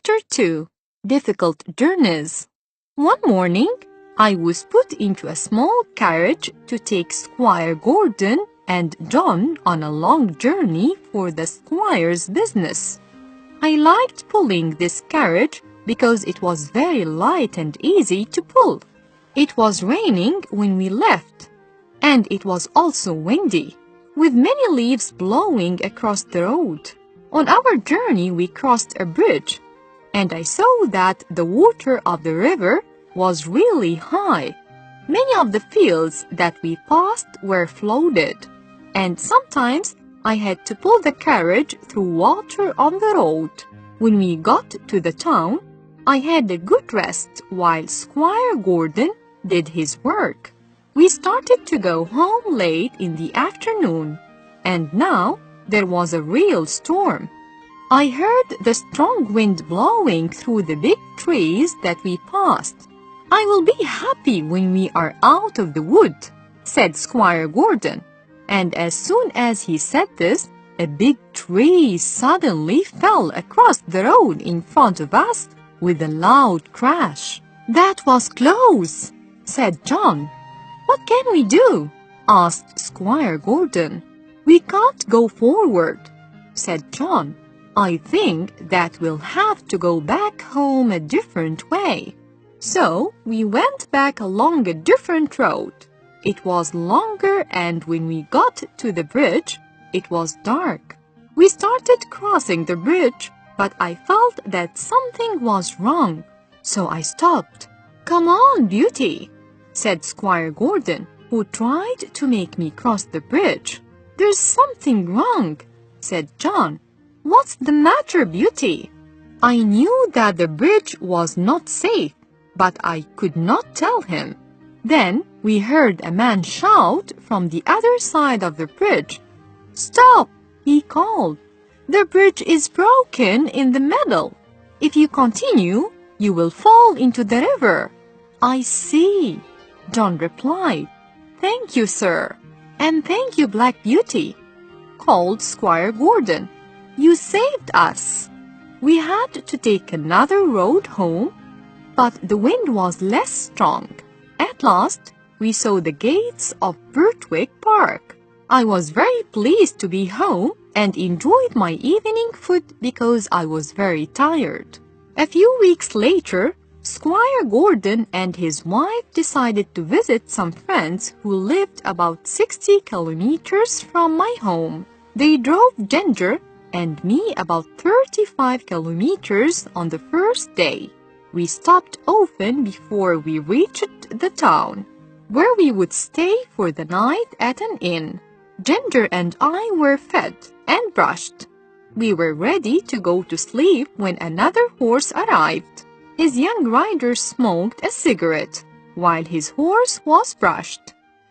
Chapter 2 Difficult Journeys. One morning, I was put into a small carriage to take Squire Gordon and John on a long journey for the squire's business. I liked pulling this carriage because it was very light and easy to pull. It was raining when we left, and it was also windy, with many leaves blowing across the road. On our journey, we crossed a bridge, and I saw that the water of the river was really high. Many of the fields that we passed were flooded, and sometimes I had to pull the carriage through water on the road. When we got to the town, I had a good rest while Squire Gordon did his work. We started to go home late in the afternoon, and now there was a real storm. I heard the strong wind blowing through the big trees that we passed. "I will be happy when we are out of the wood," said Squire Gordon. And as soon as he said this, a big tree suddenly fell across the road in front of us with a loud crash. "That was close," said John. "What can we do?" asked Squire Gordon. "We can't go forward," said John. "I think that we'll have to go back home a different way." So we went back along a different road. It was longer, and when we got to the bridge, it was dark. We started crossing the bridge, but I felt that something was wrong, so I stopped. "Come on, Beauty," said Squire Gordon, who tried to make me cross the bridge. "There's something wrong," said John. "What's the matter, Beauty?" I knew that the bridge was not safe, but I could not tell him. Then we heard a man shout from the other side of the bridge. "Stop!" he called. "The bridge is broken in the middle. If you continue, you will fall into the river." "I see," John replied. "Thank you, sir." "And thank you, Black Beauty," called Squire Gordon. "You saved us." We had to take another road home, but the wind was less strong. At last, we saw the gates of Birtwick Park. I was very pleased to be home and enjoyed my evening food because I was very tired. A few weeks later, Squire Gordon and his wife decided to visit some friends who lived about 60 kilometers from my home. They drove Ginger and me about 35 kilometers on the first day. We stopped often before we reached the town, where we would stay for the night at an inn. Ginger and I were fed and brushed. We were ready to go to sleep when another horse arrived. His young rider smoked a cigarette while his horse was brushed.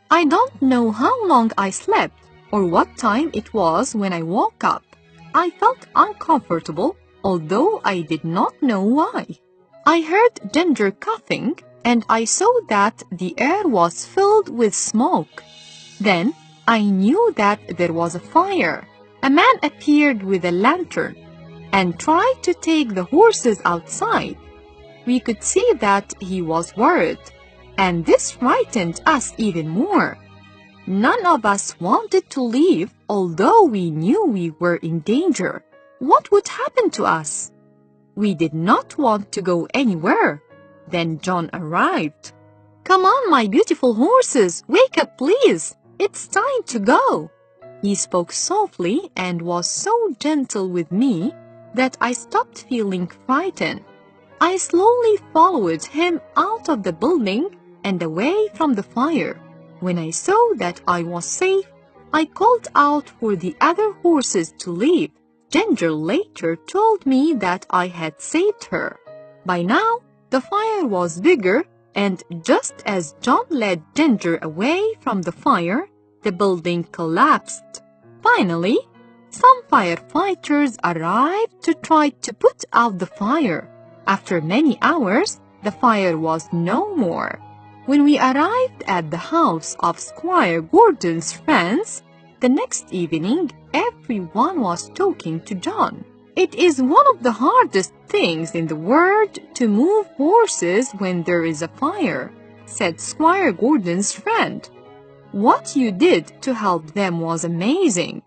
I don't know how long I slept or what time it was when I woke up. I felt uncomfortable, although I did not know why. I heard Ginger coughing, and I saw that the air was filled with smoke. Then I knew that there was a fire. A man appeared with a lantern and tried to take the horses outside. We could see that he was worried, and this frightened us even more. None of us wanted to leave, although we knew we were in danger. What would happen to us? We did not want to go anywhere. Then John arrived. "Come on, my beautiful horses, wake up, please. It's time to go." He spoke softly and was so gentle with me that I stopped feeling frightened. I slowly followed him out of the building and away from the fire. When I saw that I was safe, I called out for the other horses to leave. Ginger later told me that I had saved her. By now, the fire was bigger, and just as John led Ginger away from the fire, the building collapsed. Finally, some firefighters arrived to try to put out the fire. After many hours, the fire was no more. When we arrived at the house of Squire Gordon's friends, the next evening everyone was talking to John. "It is one of the hardest things in the world to move horses when there is a fire," said Squire Gordon's friend. "What you did to help them was amazing."